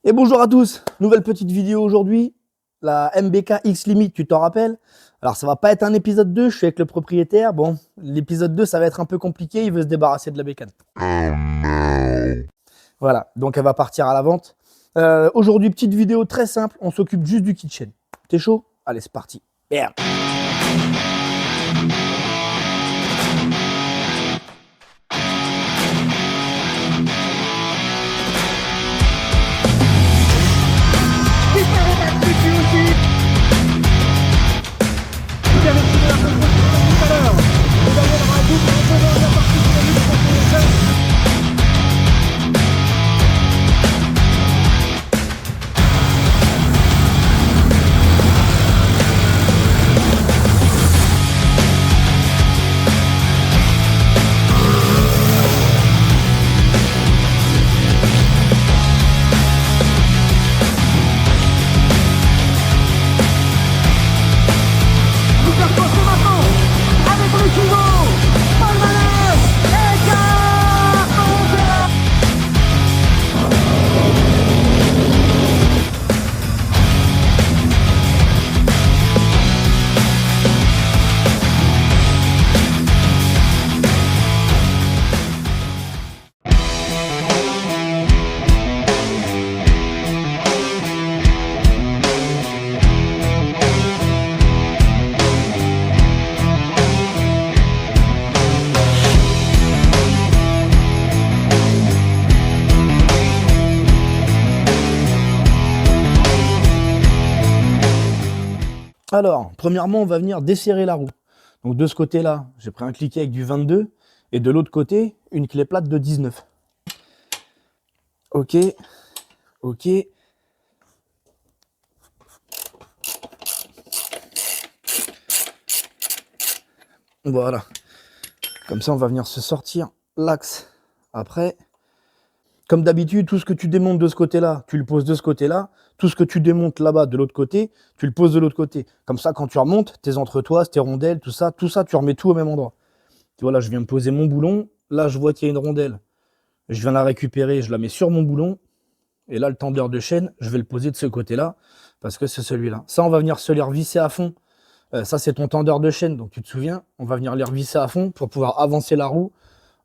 Et bonjour à tous, nouvelle petite vidéo aujourd'hui, la MBK X Limit, tu t'en rappelles? Alors ça va pas être un épisode 2, je suis avec le propriétaire, bon, l'épisode 2 ça va être un peu compliqué, il veut se débarrasser de la bécane. Voilà, donc elle va partir à la vente. Aujourd'hui, petite vidéo très simple, on s'occupe juste du kitchen. T'es chaud? Allez, c'est parti. Merde. Alors, premièrement, on va venir desserrer la roue. Donc de ce côté-là, j'ai pris un cliquet avec du 22 et de l'autre côté, une clé plate de 19. Ok, ok. Voilà. Comme ça, on va venir se sortir l'axe. Après, comme d'habitude, tout ce que tu démontes de ce côté-là, tu le poses de ce côté-là. Tout ce que tu démontes là-bas de l'autre côté, tu le poses de l'autre côté. Comme ça, quand tu remontes, tes entretoises, tes rondelles, tout ça, tu remets tout au même endroit. Tu vois, là, je viens de poser mon boulon. Là, je vois qu'il y a une rondelle. Je viens la récupérer, je la mets sur mon boulon. Et là, le tendeur de chaîne, je vais le poser de ce côté-là, parce que c'est celui-là. Ça, on va venir se les revisser à fond. Ça, c'est ton tendeur de chaîne, donc tu te souviens, on va venir les revisser à fond pour pouvoir avancer la roue.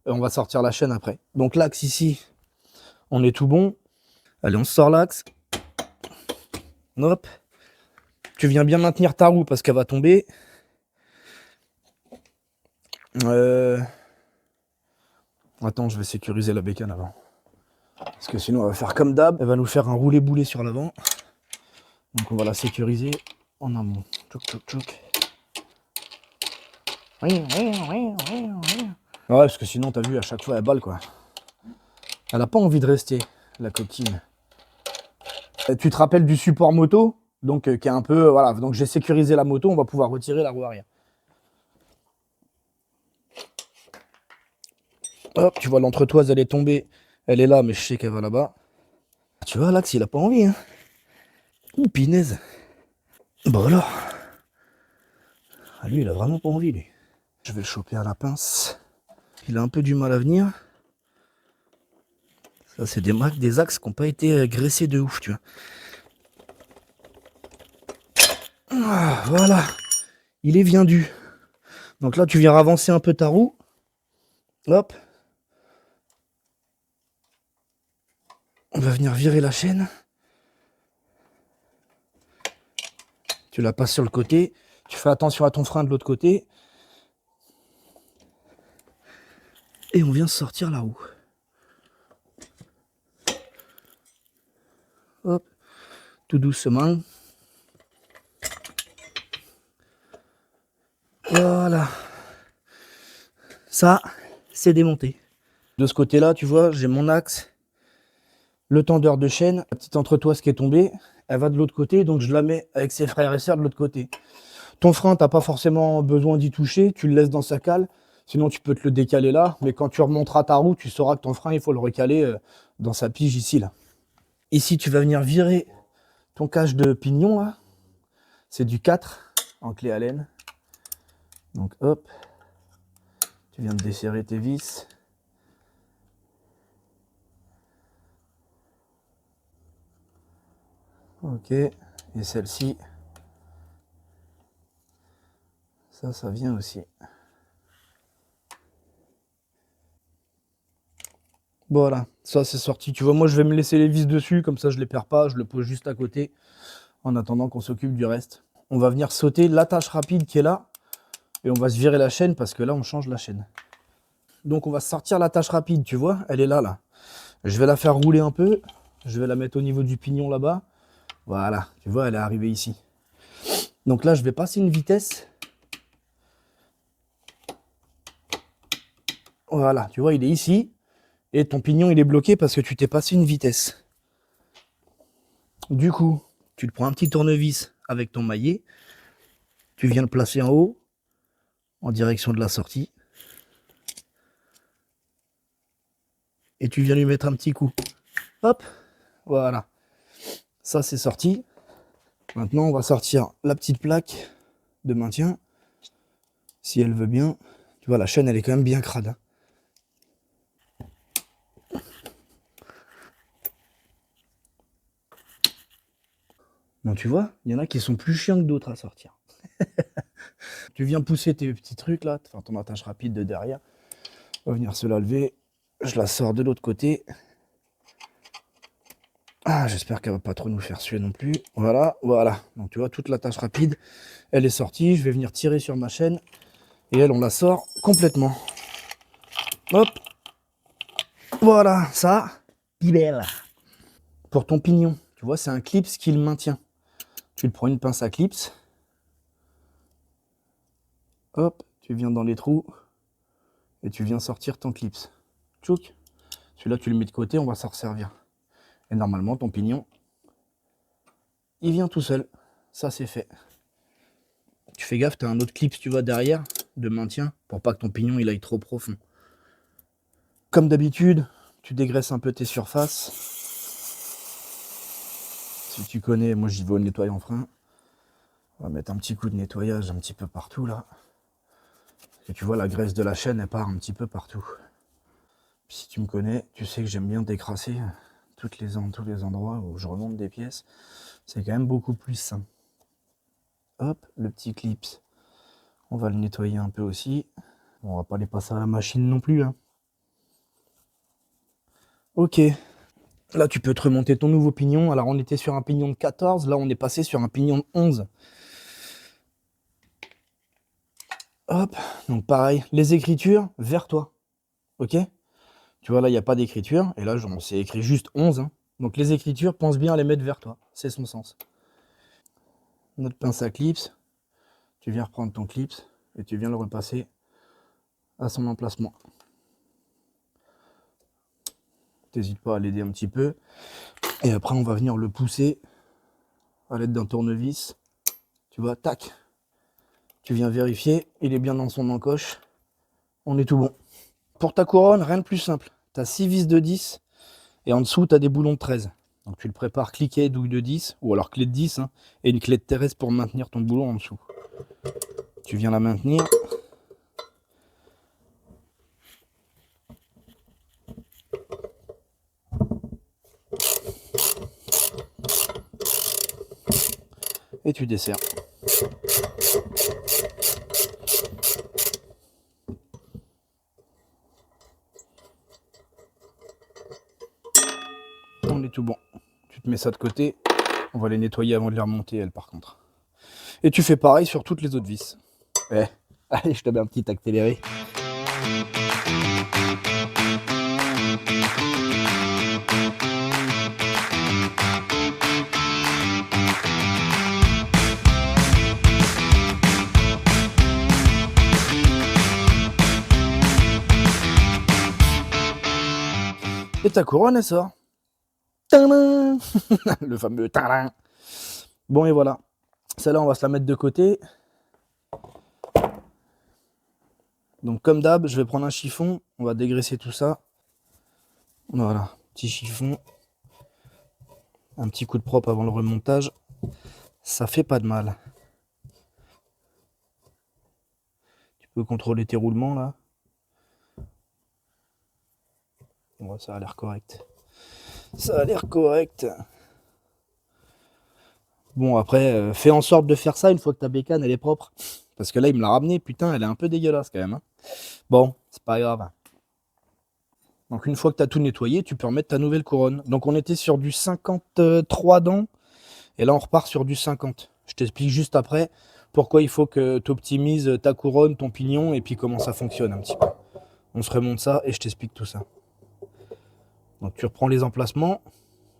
Et on va sortir la chaîne après. Donc l'axe ici, on est tout bon. Allez, on sort l'axe. Hop. Tu viens bien maintenir ta roue parce qu'elle va tomber. Attends, je vais sécuriser la bécane avant. Parce que sinon, elle va faire comme d'hab. Elle va nous faire un roulé-boulé sur l'avant. Donc on va la sécuriser en amont. Tchouk, tchouk, tchouk. Ouais, parce que sinon, t'as vu, à chaque fois, elle balle, quoi. Elle n'a pas envie de rester, la coquine. Tu te rappelles du support moto, donc qui est un peu... voilà, donc j'ai sécurisé la moto, on va pouvoir retirer la roue arrière. Hop, tu vois, l'entretoise, elle est tombée. Elle est là, mais je sais qu'elle va là-bas. Tu vois, l'axe, il a pas envie, hein. Ouh, pinaise. Bon alors. Ah, lui, il a vraiment pas envie, lui. Je vais le choper à la pince. Il a un peu du mal à venir. Ça, c'est des axes qui n'ont pas été graissés de ouf, tu vois. Ah, voilà. Il est viendu. Donc là, tu viens avancer un peu ta roue. Hop. On va venir virer la chaîne. Tu la passes sur le côté. Tu fais attention à ton frein de l'autre côté. Et on vient sortir la roue. Hop. Tout doucement. Voilà. Ça, c'est démonté. De ce côté-là, tu vois, j'ai mon axe, le tendeur de chaîne, la petite entretoise qui est tombée, elle va de l'autre côté, donc je la mets avec ses frères et sœurs de l'autre côté. Ton frein, tu n'as pas forcément besoin d'y toucher, tu le laisses dans sa cale, sinon tu peux te le décaler là, mais quand tu remonteras ta roue, tu sauras que ton frein, il faut le recaler dans sa pige ici, là. Ici, tu vas venir virer ton cache de pignon, là. C'est du 4 en clé Allen. Donc hop, tu viens de desserrer tes vis. Ok, et celle-ci, ça vient aussi. Voilà, ça c'est sorti. Tu vois, moi je vais me laisser les vis dessus, comme ça je les perds pas, je le pose juste à côté, en attendant qu'on s'occupe du reste. On va venir sauter l'attache rapide qui est là, et on va se virer la chaîne, parce que là on change la chaîne. Donc on va sortir l'attache rapide, tu vois, elle est là, là. Je vais la faire rouler un peu, je vais la mettre au niveau du pignon là-bas. Voilà, tu vois, elle est arrivée ici. Donc là, je vais passer une vitesse. Voilà, tu vois, il est ici. Et ton pignon, il est bloqué parce que tu t'es passé une vitesse. Du coup, tu te prends un petit tournevis avec ton maillet. Tu viens le placer en haut, en direction de la sortie. Et tu viens lui mettre un petit coup. Hop, voilà. Ça, c'est sorti. Maintenant, on va sortir la petite plaque de maintien. Si elle veut bien. Tu vois, la chaîne, elle est quand même bien crade. Hein. Bon, tu vois, il y en a qui sont plus chiants que d'autres à sortir. Tu viens pousser tes petits trucs là, enfin ton attache rapide de derrière. On va venir se la lever. Je la sors de l'autre côté. Ah, j'espère qu'elle va pas trop nous faire suer non plus. Voilà, voilà. Donc tu vois, toute l'attache rapide, elle est sortie. Je vais venir tirer sur ma chaîne. Et elle, on la sort complètement. Hop. Voilà, ça. Belle. Pour ton pignon, tu vois, c'est un clips qui le maintient. Tu te prends une pince à clips. Hop, tu viens dans les trous. Et tu viens sortir ton clips. Tchouk. Celui-là, tu le mets de côté, on va s'en resservir. Et normalement, ton pignon, il vient tout seul. Ça, c'est fait. Tu fais gaffe, tu as un autre clip, tu vois, derrière, de maintien, pour pas que ton pignon il aille trop profond. Comme d'habitude, tu dégraisses un peu tes surfaces. Si tu connais, moi j'y vais au nettoyant frein. On va mettre un petit coup de nettoyage un petit peu partout là. Et tu vois, la graisse de la chaîne, elle part un petit peu partout. Puis, si tu me connais, tu sais que j'aime bien décrasser tous les endroits où je remonte des pièces. C'est quand même beaucoup plus sain. Hop, le petit clips. On va le nettoyer un peu aussi. Bon, on va pas les passer à la machine non plus. Hein. Ok. Là, tu peux te remonter ton nouveau pignon. Alors, on était sur un pignon de 14. Là, on est passé sur un pignon de 11. Hop. Donc, pareil. Les écritures, vers toi. Ok. Tu vois, là, il n'y a pas d'écriture. Et là, on s'est écrit juste 11. Hein. Donc, les écritures, pense bien à les mettre vers toi. C'est son sens. Notre pince à clips. Tu viens reprendre ton clips. Et tu viens le repasser à son emplacement. T'hésites pas à l'aider un petit peu. Et après, on va venir le pousser à l'aide d'un tournevis. Tu vois, tac. Tu viens vérifier. Il est bien dans son encoche. On est tout bon. Pour ta couronne, rien de plus simple. Tu as 6 vis de 10 et en dessous, tu as des boulons de 13. Donc tu le prépares cliquet, douille de 10 ou alors clé de 10 hein, et une clé de Thérèse pour maintenir ton boulon en dessous. Tu viens la maintenir. Et tu desserres. On est tout bon. Tu te mets ça de côté. On va les nettoyer avant de les remonter, elles, par contre. Et tu fais pareil sur toutes les autres vis. Ouais. Allez, je te mets un petit accéléré. Et ta couronne, elle sort. Tadam. Le fameux tadam. Bon, et voilà. Celle-là, on va se la mettre de côté. Donc, comme d'hab, je vais prendre un chiffon. On va dégraisser tout ça. Voilà, petit chiffon. Un petit coup de propre avant le remontage. Ça fait pas de mal. Tu peux contrôler tes roulements là. Ouais, ça a l'air correct. Ça a l'air correct. Bon, après, fais en sorte de faire ça une fois que ta bécane, elle est propre. Parce que là, il me l'a ramené, putain, elle est un peu dégueulasse quand même. Hein. Bon, c'est pas grave. Donc une fois que tu as tout nettoyé, tu peux remettre ta nouvelle couronne. Donc on était sur du 53 dents, et là on repart sur du 50. Je t'explique juste après pourquoi il faut que tu optimises ta couronne, ton pignon, et puis comment ça fonctionne un petit peu. On se remonte ça et je t'explique tout ça. Donc tu reprends les emplacements,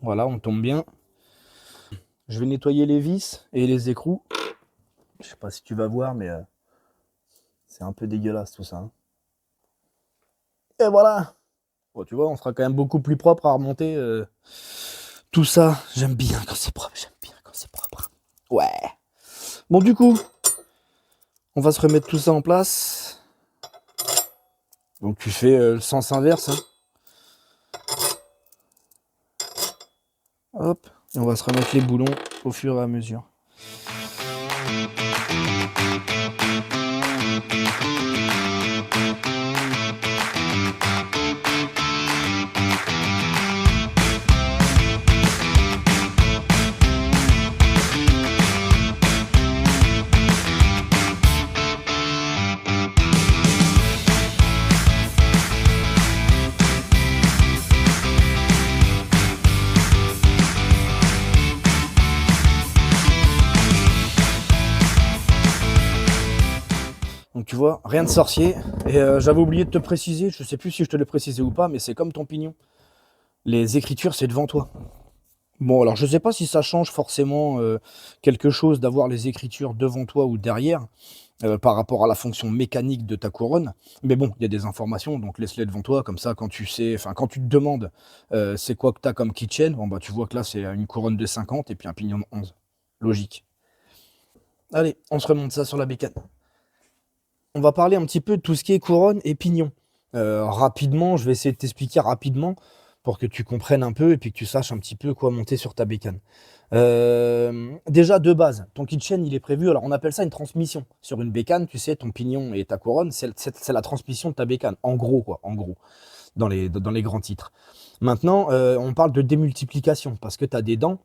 voilà, on tombe bien. Je vais nettoyer les vis et les écrous. Je sais pas si tu vas voir, mais c'est un peu dégueulasse tout ça. Hein. Et voilà. Bon, tu vois, on sera quand même beaucoup plus propre à remonter tout ça. J'aime bien quand c'est propre, j'aime bien quand c'est propre. Ouais. Bon, du coup, on va se remettre tout ça en place. Donc tu fais le sens inverse. Hein. Hop, et on va se remettre les boulons au fur et à mesure. Donc tu vois, rien de sorcier. Et j'avais oublié de te préciser, je sais plus si je te l'ai précisé ou pas, mais c'est comme ton pignon. Les écritures, c'est devant toi. Bon, alors je sais pas si ça change forcément quelque chose d'avoir les écritures devant toi ou derrière par rapport à la fonction mécanique de ta couronne. Mais bon, il y a des informations, donc laisse-les devant toi, comme ça quand tu sais, enfin quand tu te demandes c'est quoi que tu as comme kitchen, bon bah tu vois que là c'est une couronne de 50 et puis un pignon de 11. Logique. Allez, on se remonte ça sur la bécane. On va parler un petit peu de tout ce qui est couronne et pignon. Rapidement, je vais essayer de t'expliquer rapidement pour que tu comprennes un peu et puis que tu saches un petit peu quoi monter sur ta bécane. Déjà de base, ton kitchen il est prévu, alors on appelle ça une transmission. Sur une bécane, tu sais, ton pignon et ta couronne, c'est la transmission de ta bécane. En gros, quoi, en gros, dans les grands titres. Maintenant, on parle de démultiplication parce que tu as des dents.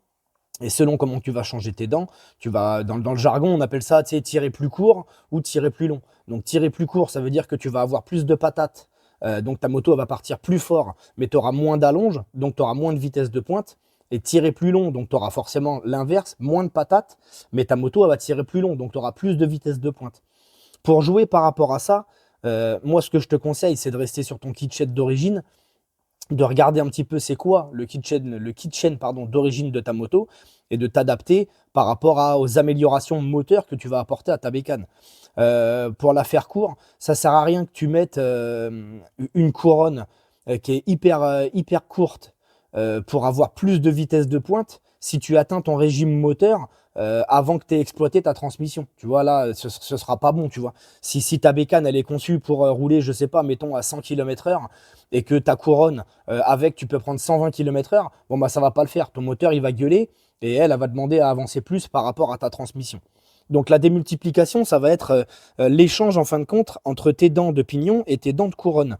Et selon comment tu vas changer tes dents, tu vas dans le jargon, on appelle ça tirer plus court ou tirer plus long. Donc tirer plus court, ça veut dire que tu vas avoir plus de patates. Donc ta moto elle va partir plus fort, mais tu auras moins d'allonge, donc tu auras moins de vitesse de pointe. Et tirer plus long, donc tu auras forcément l'inverse, moins de patates, mais ta moto elle va tirer plus long, donc tu auras plus de vitesse de pointe. Pour jouer par rapport à ça, moi ce que je te conseille, c'est de rester sur ton kitchen d'origine, de regarder un petit peu c'est quoi le kitchen d'origine de ta moto et de t'adapter par rapport aux améliorations moteurs que tu vas apporter à ta bécane. Pour la faire court, ça sert à rien que tu mettes une couronne qui est hyper courte pour avoir plus de vitesse de pointe si tu atteins ton régime moteur avant que tu aies exploité ta transmission. Tu vois, là, ce sera pas bon, tu vois. Si ta bécane, elle est conçue pour rouler, je sais pas, mettons à 100 km/h, et que ta couronne, avec, tu peux prendre 120 km/h, bon, bah, ça va pas le faire. Ton moteur, il va gueuler, et elle va demander à avancer plus par rapport à ta transmission. Donc, la démultiplication, ça va être l'échange, en fin de compte, entre tes dents de pignon et tes dents de couronne.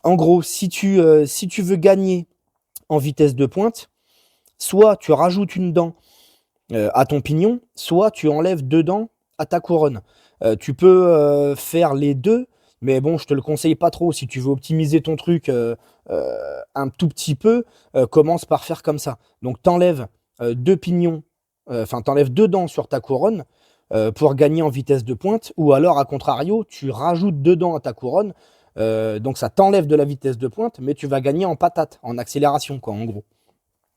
En gros, si tu veux gagner en vitesse de pointe, soit tu rajoutes une dent à ton pignon, soit tu enlèves 2 dents à ta couronne. Tu peux faire les deux, mais bon, je te le conseille pas trop. Si tu veux optimiser ton truc un tout petit peu, commence par faire comme ça. Donc t'enlèves 2 pignons, enfin t'enlèves 2 dents sur ta couronne pour gagner en vitesse de pointe, ou alors à contrario, tu rajoutes 2 dents à ta couronne, donc ça t'enlève de la vitesse de pointe, mais tu vas gagner en patate, en accélération, quoi, en gros.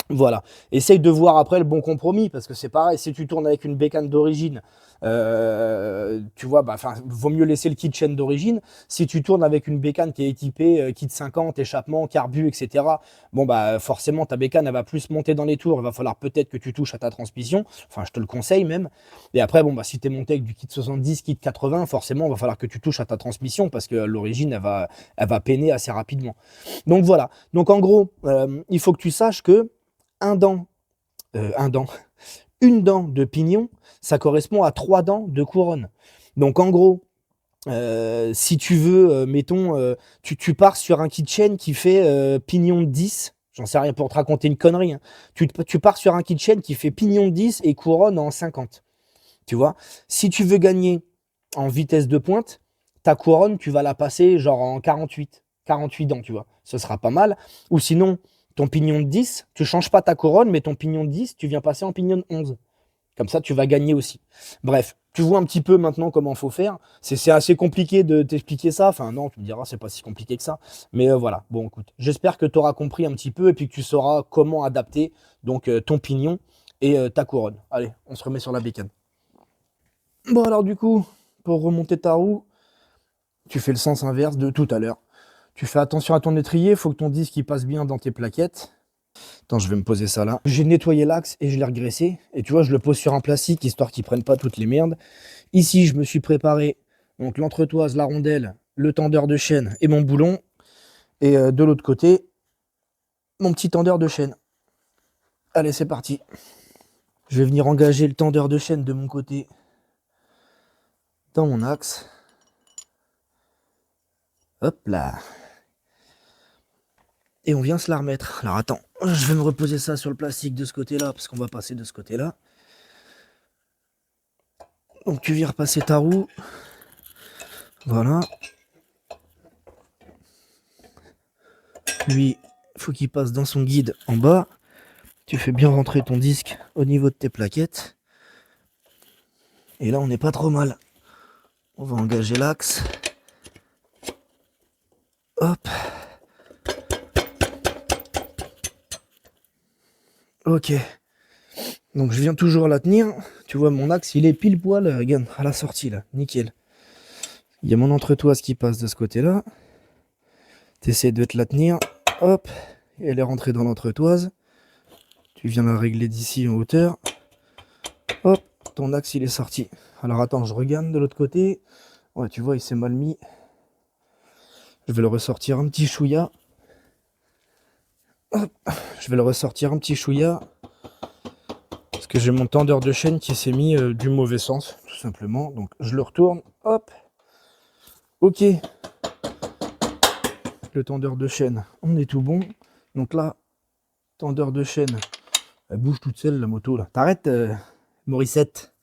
Voilà. Essaye de voir après le bon compromis, parce que c'est pareil, si tu tournes avec une bécane d'origine, tu vois, bah, vaut mieux laisser le kitchen d'origine. Si tu tournes avec une bécane qui est équipée kit 50, échappement, carbu, etc., bon, bah, forcément, ta bécane, elle va plus monter dans les tours. Il va falloir peut-être que tu touches à ta transmission. Enfin, je te le conseille même. Et après, bon, bah, si tu es monté avec du kit 70, kit 80, forcément, il va falloir que tu touches à ta transmission, parce que l'origine, elle va peiner assez rapidement. Donc voilà. Donc en gros, il faut que tu saches que une dent de pignon, ça correspond à 3 dents de couronne. Donc en gros, si tu veux, mettons, tu pars sur un kitchen qui fait pignon de 10, J'en sais rien pour te raconter une connerie, hein. Tu pars sur un kitchen qui fait pignon de 10 et couronne en 50. Tu vois? Si tu veux gagner en vitesse de pointe, ta couronne, tu vas la passer genre en 48 dents, tu vois? Ce sera pas mal. Ou sinon, ton pignon de 10, tu changes pas ta couronne, mais ton pignon de 10, tu viens passer en pignon de 11. Comme ça, tu vas gagner aussi. Bref, tu vois un petit peu maintenant comment faut faire. C'est assez compliqué de t'expliquer ça. Enfin, non, tu me diras, c'est pas si compliqué que ça. Mais voilà, bon, écoute, j'espère que tu auras compris un petit peu et puis que tu sauras comment adapter donc ton pignon et ta couronne. Allez, on se remet sur la bécane. Bon, alors du coup, pour remonter ta roue, tu fais le sens inverse de tout à l'heure. Tu fais attention à ton étrier, il faut que ton disque il passe bien dans tes plaquettes. Attends, je vais me poser ça là. J'ai nettoyé l'axe et je l'ai regraissé. Et tu vois, je le pose sur un plastique histoire qu'il ne prenne pas toutes les merdes. Ici, je me suis préparé donc l'entretoise, la rondelle, le tendeur de chaîne et mon boulon. Et de l'autre côté, mon petit tendeur de chaîne. Allez, c'est parti. Je vais venir engager le tendeur de chaîne de mon côté dans mon axe. Hop là. Et on vient se la remettre. Alors attends, je vais me reposer ça sur le plastique de ce côté-là, parce qu'on va passer de ce côté-là. Donc tu viens repasser ta roue. Voilà. Lui, il faut qu'il passe dans son guide en bas. Tu fais bien rentrer ton disque au niveau de tes plaquettes. Et là, on n'est pas trop mal. On va engager l'axe. Hop. Ok. Donc je viens toujours la tenir. Tu vois, mon axe, il est pile poil à la sortie, là. Nickel. Il y a mon entretoise qui passe de ce côté-là. Tu essaies de te la tenir. Hop. Elle est rentrée dans l'entretoise. Tu viens la régler d'ici en hauteur. Hop. Ton axe, il est sorti. Alors attends, je regarde de l'autre côté. Ouais, tu vois, il s'est mal mis. Je vais le ressortir un petit chouïa. Hop. Je vais le ressortir un petit chouïa. Parce que j'ai mon tendeur de chaîne qui s'est mis du mauvais sens, tout simplement. Donc je le retourne. Hop. Ok. Le tendeur de chaîne, on est tout bon. Donc là, tendeur de chaîne. Elle bouge toute seule, la moto, là. T'arrêtes, Morissette.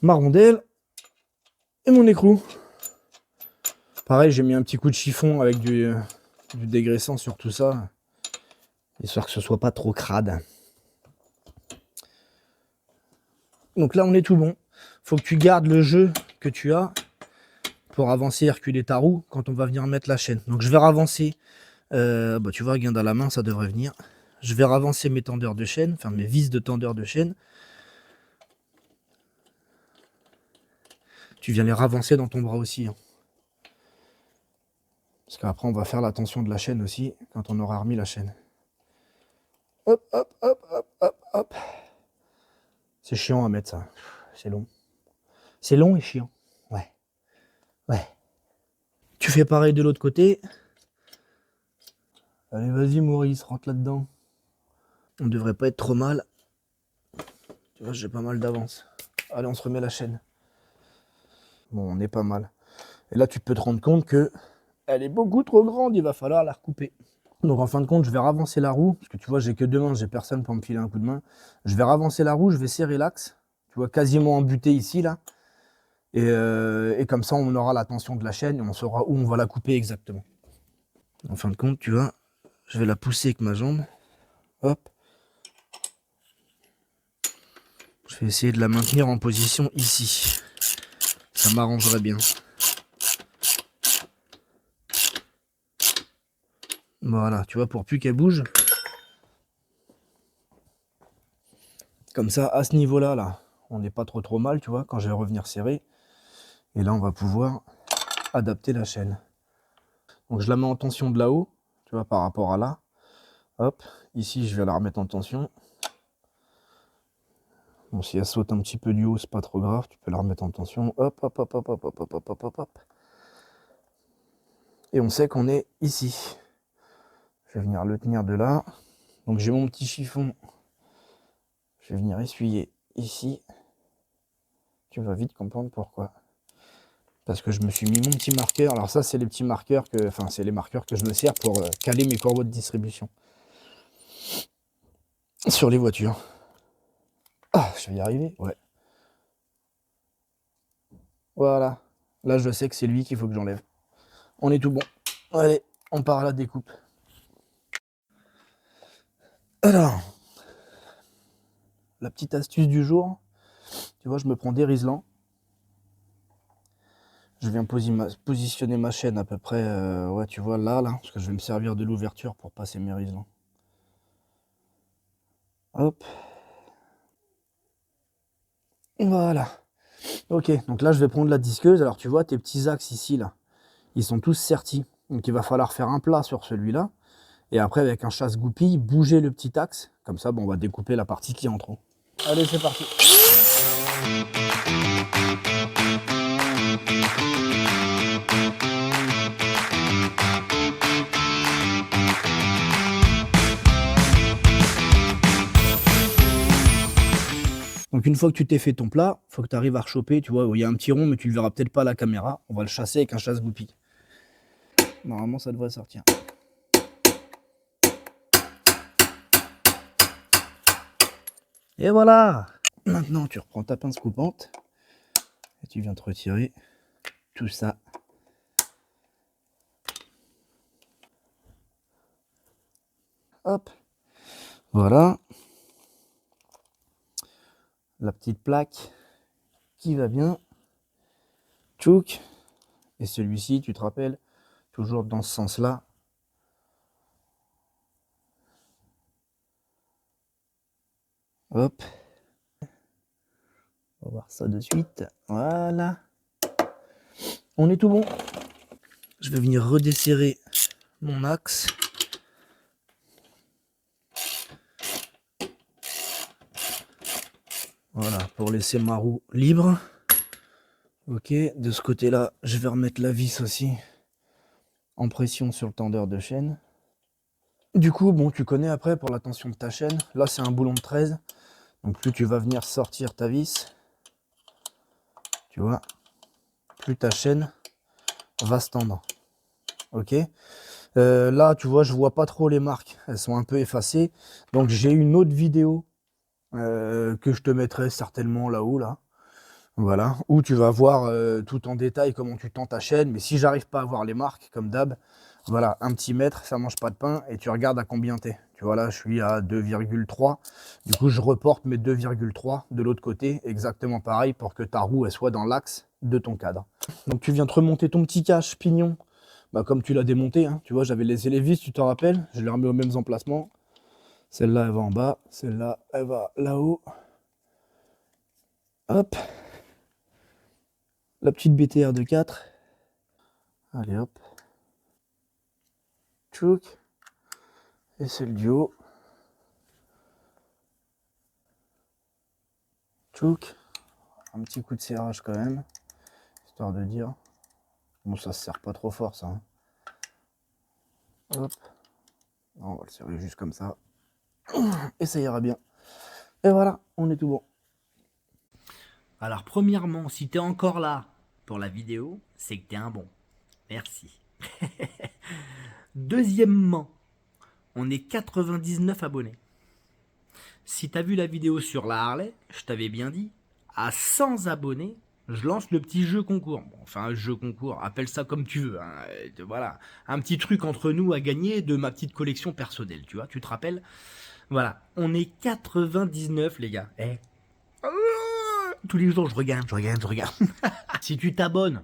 Ma rondelle. Et mon écrou. Pareil, j'ai mis un petit coup de chiffon avec du dégraissant sur tout ça. Histoire que ce soit pas trop crade. Donc là, on est tout bon. Faut que tu gardes le jeu que tu as pour avancer et reculer ta roue quand on va venir mettre la chaîne. Donc je vais ravancer. Bah, tu vois, regarde à la main, ça devrait venir. Je vais ravancer mes tendeurs de chaîne, enfin mes vis de tendeurs de chaîne. Tu viens les ravancer dans ton bras aussi. Hein. Parce qu'après, on va faire la tension de la chaîne aussi, quand on aura remis la chaîne. Hop, hop, hop, hop, hop, hop. C'est chiant à mettre ça. C'est long. C'est long et chiant. Ouais. Ouais. Tu fais pareil de l'autre côté. Allez, vas-y, Maurice, rentre là-dedans. On devrait pas être trop mal. Tu vois, j'ai pas mal d'avance. Allez, on se remet la chaîne. Bon, on est pas mal. Et là, tu peux te rendre compte que elle est beaucoup trop grande, il va falloir la recouper. Donc en fin de compte, je vais ravancer la roue, parce que tu vois, j'ai que deux mains, j'ai personne pour me filer un coup de main. Je vais ravancer la roue, je vais serrer l'axe, tu vois, quasiment embuté ici, là. Et comme ça, on aura la tension de la chaîne et on saura où on va la couper exactement. En fin de compte, tu vois, je vais la pousser avec ma jambe. Hop. Je vais essayer de la maintenir en position ici. Ça m'arrangerait bien. Voilà, tu vois, pour plus qu'elle bouge. Comme ça, à ce niveau-là, là, on n'est pas trop mal, tu vois, quand je vais revenir serrer. Et là, on va pouvoir adapter la chaîne. Donc je la mets en tension de là-haut, tu vois, par rapport à là. Hop, ici, je vais la remettre en tension. Bon, si elle saute un petit peu du haut, c'est pas trop grave, tu peux la remettre en tension. Hop, hop, hop, hop, hop, hop, hop, hop, hop, hop, hop. Et on sait qu'on est ici. Je vais venir le tenir de là. Donc j'ai mon petit chiffon. Je vais venir essuyer ici. Tu vas vite comprendre pourquoi. Parce que je me suis mis mon petit marqueur. Alors ça, c'est les petits marqueurs que, enfin, c'est les marqueurs que je me sers pour caler mes corbeaux de distribution sur les voitures. Ah, je vais y arriver. Ouais. Voilà. Là, je sais que c'est lui qu'il faut que j'enlève. On est tout bon. Allez, on part à la découpe. Alors, la petite astuce du jour. Tu vois, je me prends des riselants. Je viens positionner ma chaîne à peu près, ouais, tu vois, là, parce que je vais me servir de l'ouverture pour passer mes riselants. Hop. Voilà. Ok, donc là, je vais prendre la disqueuse. Alors, tu vois, tes petits axes ici, là, ils sont tous sertis. Donc, il va falloir faire un plat sur celui-là. Et après, avec un chasse-goupille, bouger le petit axe. Comme ça, bon, on va découper la partie qui est en trop. Allez, c'est parti. Donc une fois que tu t'es fait ton plat, il faut que tu arrives à rechoper, tu vois, il y a un petit rond, mais tu le verras peut-être pas à la caméra. On va le chasser avec un chasse-goupille. Normalement, ça devrait sortir. Et voilà. Maintenant, tu reprends ta pince coupante et tu viens te retirer tout ça. Hop. Voilà. La petite plaque qui va bien. Tchouk. Et celui-ci, tu te rappelles, toujours dans ce sens-là. Hop. On va voir ça de suite. Voilà. On est tout bon. Je vais venir redesserrer mon axe. Voilà, pour laisser ma roue libre. Ok, de ce côté-là, je vais remettre la vis aussi en pression sur le tendeur de chaîne. Du coup, bon, tu connais après pour la tension de ta chaîne. Là, c'est un boulon de 13. Donc, plus tu vas venir sortir ta vis, tu vois, plus ta chaîne va se tendre. Ok. Là, tu vois, je vois pas trop les marques. Elles sont un peu effacées. Donc, j'ai une autre vidéo que je te mettrai certainement là-haut, là. Voilà, où tu vas voir tout en détail comment tu tends ta chaîne. Mais si j'arrive pas à voir les marques, comme d'hab, voilà, un petit mètre, ça mange pas de pain. Et tu regardes à combien t'es. Tu vois là, je suis à 2,3. Du coup, je reporte mes 2,3 de l'autre côté, exactement pareil, pour que ta roue elle soit dans l'axe de ton cadre. Donc tu viens te remonter ton petit cache pignon, bah, comme tu l'as démonté. Hein. Tu vois, j'avais laissé les vis, tu te rappelles. Je les remets aux mêmes emplacements. Celle-là, elle va en bas. Celle-là, elle va là-haut. Hop. La petite BTR de 4. Allez hop. Tchouk. Et c'est le duo. Tchouk. Un petit coup de serrage quand même. Histoire de dire. Bon, ça se serre pas trop fort ça. Hein. Hop. On va le serrer juste comme ça. Et ça ira bien. Et voilà, on est tout bon. Alors premièrement, si t'es encore là pour la vidéo, c'est que t'es un bon. Merci. Deuxièmement, on est 99 abonnés. Si t'as vu la vidéo sur la Harley, je t'avais bien dit, à 100 abonnés, je lance le petit jeu concours. Bon, enfin, un jeu concours, appelle ça comme tu veux. Hein. Voilà, un petit truc entre nous à gagner de ma petite collection personnelle, tu vois, tu te rappelles? Voilà, on est 99 les gars. Eh. Tous les jours, je regarde. Si tu t'abonnes,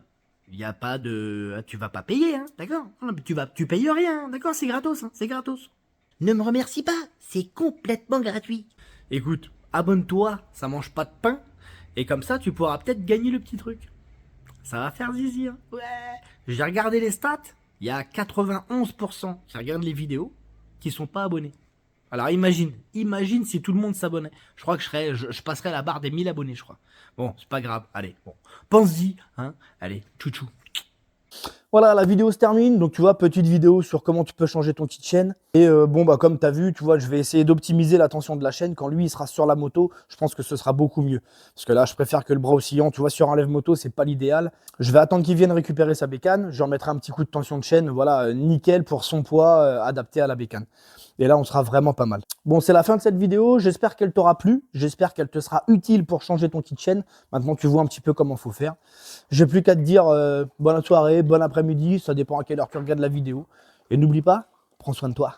il n'y a pas de... Tu vas pas payer, hein, d'accord? Tu payes rien, d'accord? C'est gratos, hein, c'est gratos. Ne me remercie pas, c'est complètement gratuit. Écoute, abonne-toi, ça mange pas de pain, et comme ça, tu pourras peut-être gagner le petit truc. Ça va faire zizi, hein. Ouais. J'ai regardé les stats, il y a 91% qui regardent les vidéos qui sont pas abonnés. Alors imagine si tout le monde s'abonnait. Je crois que je passerais la barre des 1000 abonnés, je crois. Bon, c'est pas grave, allez, bon. Pense-y, hein, allez, tchou-tchou. Voilà, la vidéo se termine. Donc, tu vois, petite vidéo sur comment tu peux changer ton kit chaîne. Et bon, bah, comme tu as vu, tu vois, je vais essayer d'optimiser la tension de la chaîne. Quand lui, il sera sur la moto, je pense que ce sera beaucoup mieux. Parce que là, je préfère que le bras oscillant, tu vois, sur un lève-moto, c'est pas l'idéal. Je vais attendre qu'il vienne récupérer sa bécane. Je lui remettrai un petit coup de tension de chaîne. Voilà, nickel pour son poids adapté à la bécane. Et là, on sera vraiment pas mal. Bon, c'est la fin de cette vidéo. J'espère qu'elle t'aura plu. J'espère qu'elle te sera utile pour changer ton kit chaîne. Maintenant, tu vois un petit peu comment il faut faire. J'ai plus qu'à te dire bonne soirée, bon après-midi. Ça dépend à quelle heure tu regardes la vidéo. Et n'oublie pas, prends soin de toi.